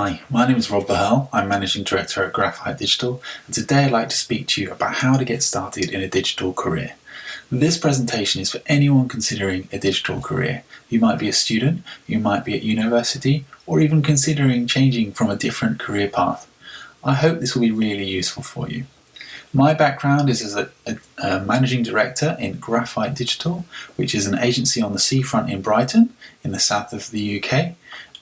Hi, my name is Rob Verheul. I'm Managing Director at Graphite Digital, and today I'd like to speak to you about how to get started in a digital career. This presentation is for anyone considering a digital career. You might be a student, you might be at university, or even considering changing from a different career path. I hope this will be really useful for you. My background is as a Managing Director in Graphite Digital, which is an agency on the seafront in Brighton, in the south of the UK.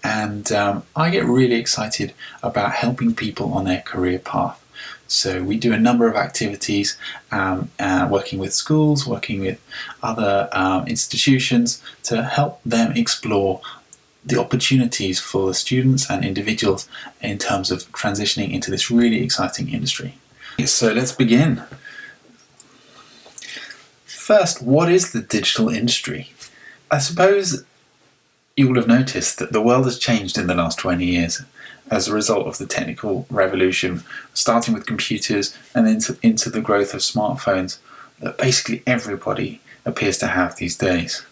And I get really excited about helping people on their career path. So we do a number of activities, working with schools, working with other institutions to help them explore the opportunities for students and individuals in terms of transitioning into this really exciting industry. So let's begin. First, what is the digital industry? I suppose you will have noticed that the world has changed in the last 20 years as a result of the technical revolution, starting with computers and then into the growth of smartphones that basically everybody appears to have these days.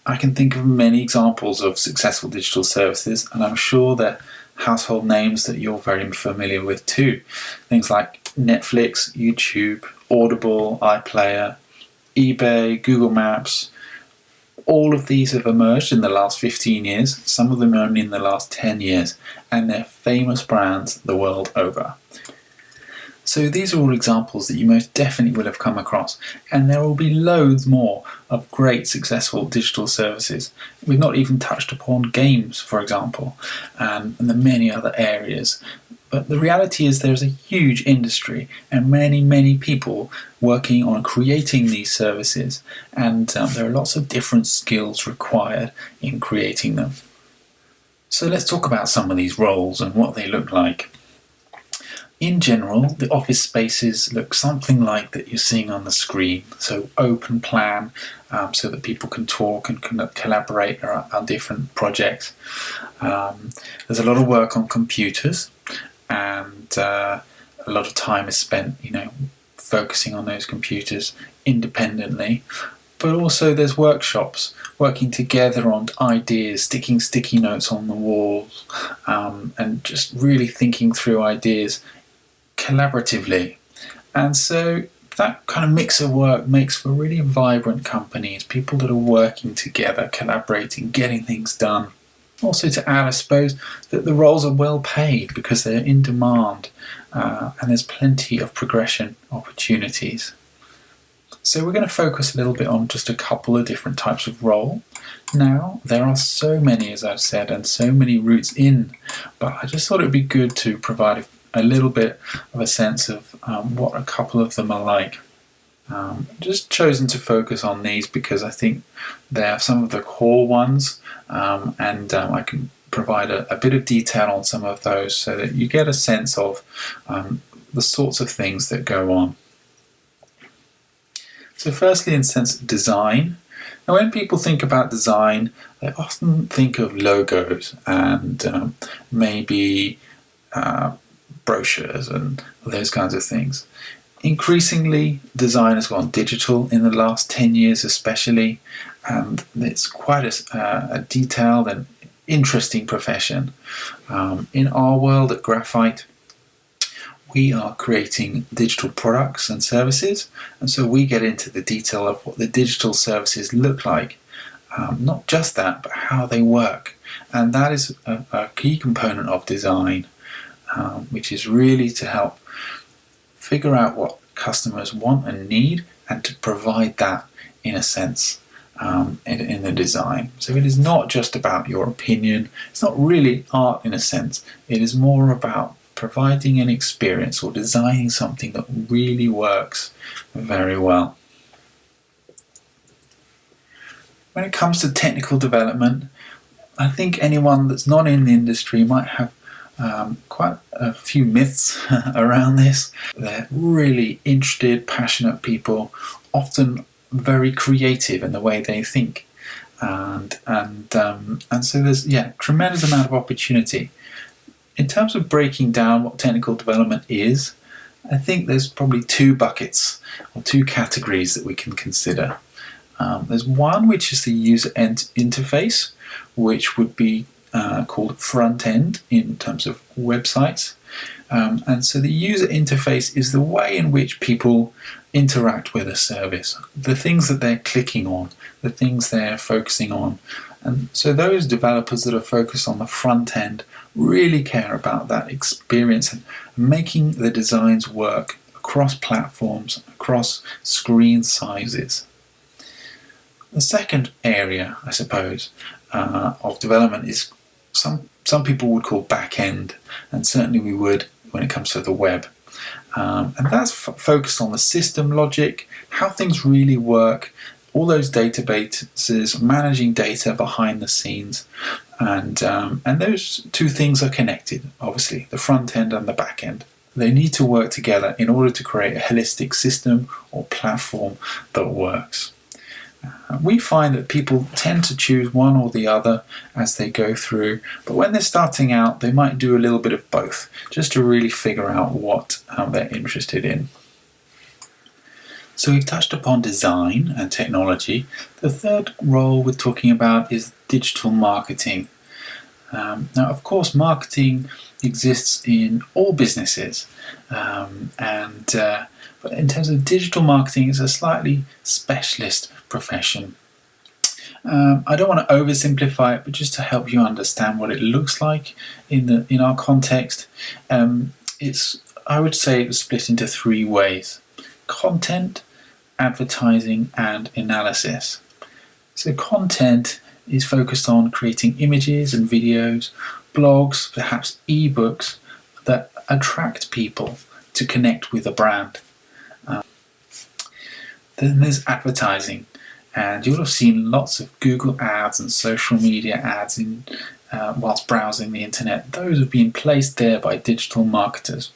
I can think of many examples of successful digital services, and I'm sure they're household names that you're very familiar with too. Things like Netflix, YouTube, Audible, iPlayer, eBay, Google Maps. All of these have emerged in the last 15 years, some of them only in the last 10 years, and they're famous brands the world over. So these are all examples that you most definitely will have come across, and there will be loads more of great successful digital services. We've not even touched upon games, for example, and the many other areas. But the reality is there's a huge industry and many people working on creating these services, and there are lots of different skills required in creating them. So let's talk about some of these roles and what they look like. In general, the office spaces look something like that you're seeing on the screen. So open plan, so that people can talk and can collaborate on different projects. There's a lot of work on computers, and a lot of time is spent, focusing on those computers independently. But also there's workshops, working together on ideas, sticking sticky notes on the walls, and just really thinking through ideas collaboratively. And so that kind of mix of work makes for really vibrant companies, people that are working together, collaborating, getting things done. Also to add, I suppose, that the roles are well paid because they're in demand, and there's plenty of progression opportunities. So we're going to focus a little bit on just a couple of different types of role. Now, there are so many, as I've said, and so many routes in, but I just thought it would be good to provide a little bit of a sense of what a couple of them are like. Just chosen to focus on these because I think they're some of the core ones, and I can provide a bit of detail on some of those so that you get a sense of the sorts of things that go on. So firstly, in the sense of design. Now when people think about design, they often think of logos and maybe brochures and those kinds of things. Increasingly, design has gone digital in the last 10 years especially, and it's quite a detailed and interesting profession. In our world at Graphite, we are creating digital products and services, and so we get into the detail of what the digital services look like. Not just that, but how they work. And that is a key component of design, which is really to help figure out what customers want and need and to provide that in a sense in the design. So it is not just about your opinion, it's not really art in a sense, it is more about providing an experience or designing something that really works very well. When it comes to technical development, I think anyone that's not in the industry might have quite a few myths around this. They're really interested, passionate people, often very creative in the way they think, and so there's tremendous amount of opportunity. In terms of breaking down what technical development is, I think there's probably two buckets or two categories that we can consider. There's one which is the user interface, which would be called front end in terms of websites. And so the user interface is the way in which people interact with a service, the things that they're clicking on, the things they're focusing on. And so those developers that are focused on the front end really care about that experience and making the designs work across platforms, across screen sizes. The second area, I suppose, of development is some people would call back end, and certainly we would when it comes to the web. And that's focused on the system logic, how things really work, all those databases, managing data behind the scenes, and those two things are connected, obviously, the front end and the back end. They need to work together in order to create a holistic system or platform that works. We find that people tend to choose one or the other as they go through, but when they're starting out, they might do a little bit of both, just to really figure out what they're interested in. So we've touched upon design and technology. The third role we're talking about is digital marketing. Now, of course, marketing exists in all businesses, but in terms of digital marketing, it's a slightly specialist profession. I don't want to oversimplify it, but just to help you understand what it looks like in our context, I would say it was split into three ways: content, advertising, and analysis. So content is focused on creating images and videos, blogs, perhaps ebooks that attract people to connect with a brand. Then there's advertising, and you'll have seen lots of Google ads and social media ads whilst browsing the internet. Those have been placed there by digital marketers.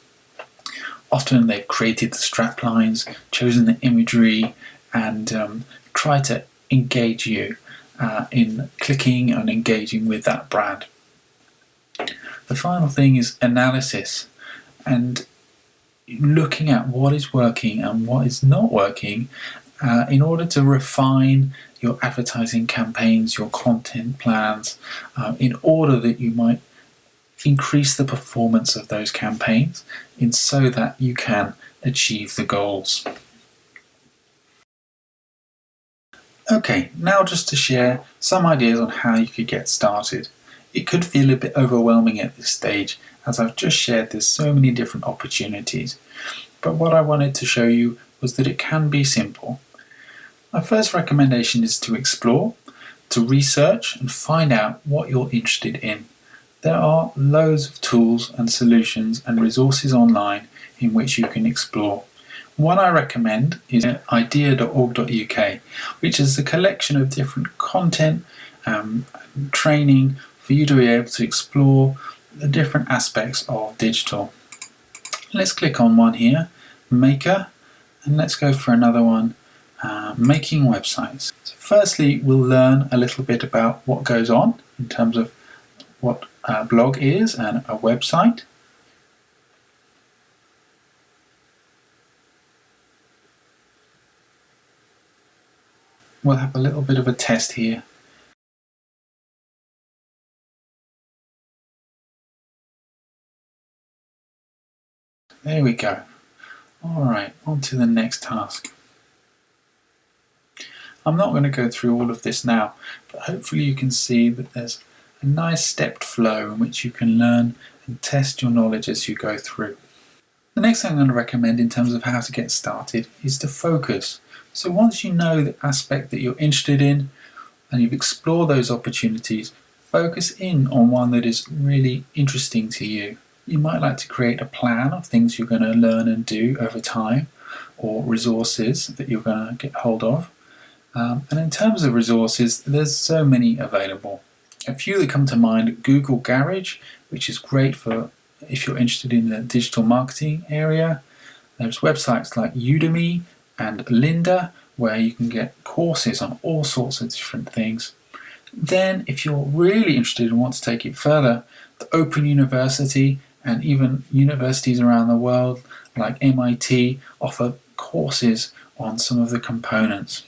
Often they've created the straplines, chosen the imagery, and try to engage you in clicking and engaging with that brand. The final thing is analysis, and looking at what is working and what is not working in order to refine your advertising campaigns, your content plans, in order that you might increase the performance of those campaigns so that you can achieve the goals. Okay, now just to share some ideas on how you could get started. It could feel a bit overwhelming at this stage, as I've just shared there's so many different opportunities. But what I wanted to show you was that it can be simple. My first recommendation is to explore, to research and find out what you're interested in. There are loads of tools and solutions and resources online in which you can explore. One I recommend is idea.org.uk, which is a collection of different content and training for you to be able to explore the different aspects of digital. Let's click on one here, Maker, and let's go for another one, Making Websites. So firstly, we'll learn a little bit about what goes on in terms of what a blog is and a website. We'll have a little bit of a test here. There we go. Alright, on to the next task. I'm not going to go through all of this now, but hopefully you can see that there's a nice stepped flow in which you can learn and test your knowledge as you go through. The next thing I'm going to recommend in terms of how to get started is to focus. So once you know the aspect that you're interested in and you've explored those opportunities, focus in on one that is really interesting to you. You might like to create a plan of things you're going to learn and do over time, or resources that you're going to get hold of. And in terms of resources, there's so many available. A few that come to mind: Google Garage, which is great for if you're interested in the digital marketing area. There's websites like Udemy and Lynda, where you can get courses on all sorts of different things. Then, if you're really interested and want to take it further, the Open University and even universities around the world like MIT offer courses on some of the components.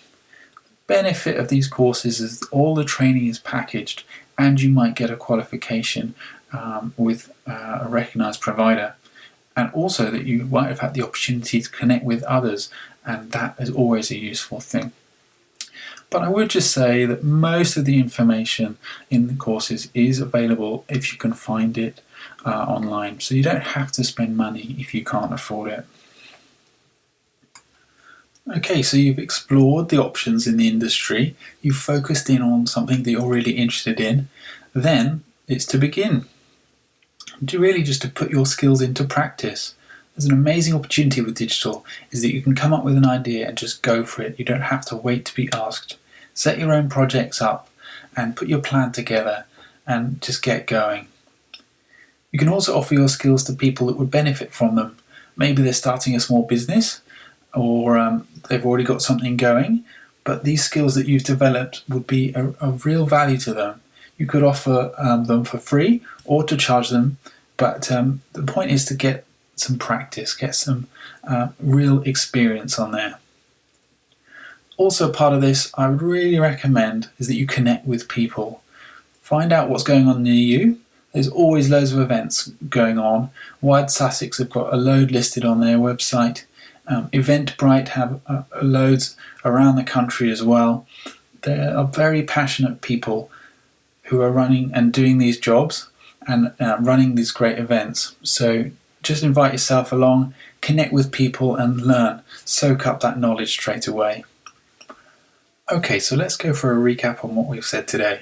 The benefit of these courses is all the training is packaged and you might get a qualification with a recognised provider, and also that you might have had the opportunity to connect with others, and that is always a useful thing. But I would just say that most of the information in the courses is available if you can find it online, so you don't have to spend money if you can't afford it. Okay, so you've explored the options in the industry, you've focused in on something that you're really interested in, then it's to begin. Really just to put your skills into practice. There's an amazing opportunity with digital, is that you can come up with an idea and just go for it. You don't have to wait to be asked. Set your own projects up and put your plan together and just get going. You can also offer your skills to people that would benefit from them. Maybe they're starting a small business, or they've already got something going, but these skills that you've developed would be of real value to them. You could offer them for free or to charge them, but the point is to get some practice, get some real experience on there. Also, part of this I would really recommend is that you connect with people. Find out what's going on near you. There's always loads of events going on. Wired Sussex have got a load listed on their website. Eventbrite have loads around the country as well. There are very passionate people who are running and doing these jobs and running these great events. So just invite yourself along, connect with people and learn. Soak up that knowledge straight away. Okay, so let's go for a recap on what we've said today.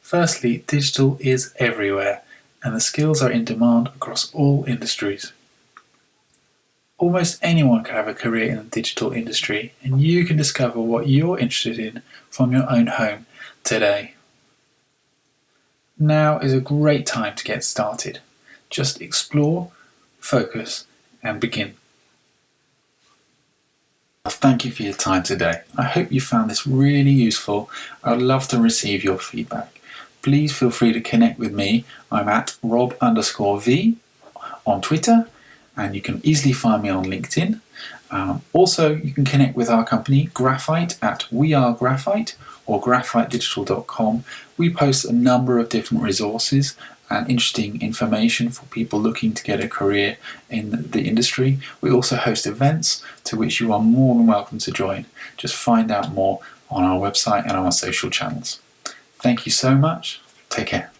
Firstly, digital is everywhere and the skills are in demand across all industries. Almost anyone can have a career in the digital industry, and you can discover what you're interested in from your own home today. Now is a great time to get started. Just explore, focus, and begin. Thank you for your time today. I hope you found this really useful. I'd love to receive your feedback. Please feel free to connect with me. I'm at Rob_V on Twitter, and you can easily find me on LinkedIn. Also, you can connect with our company, Graphite, at WeAreGraphite or graphitedigital.com. We post a number of different resources and interesting information for people looking to get a career in the industry. We also host events to which you are more than welcome to join. Just find out more on our website and our social channels. Thank you so much. Take care.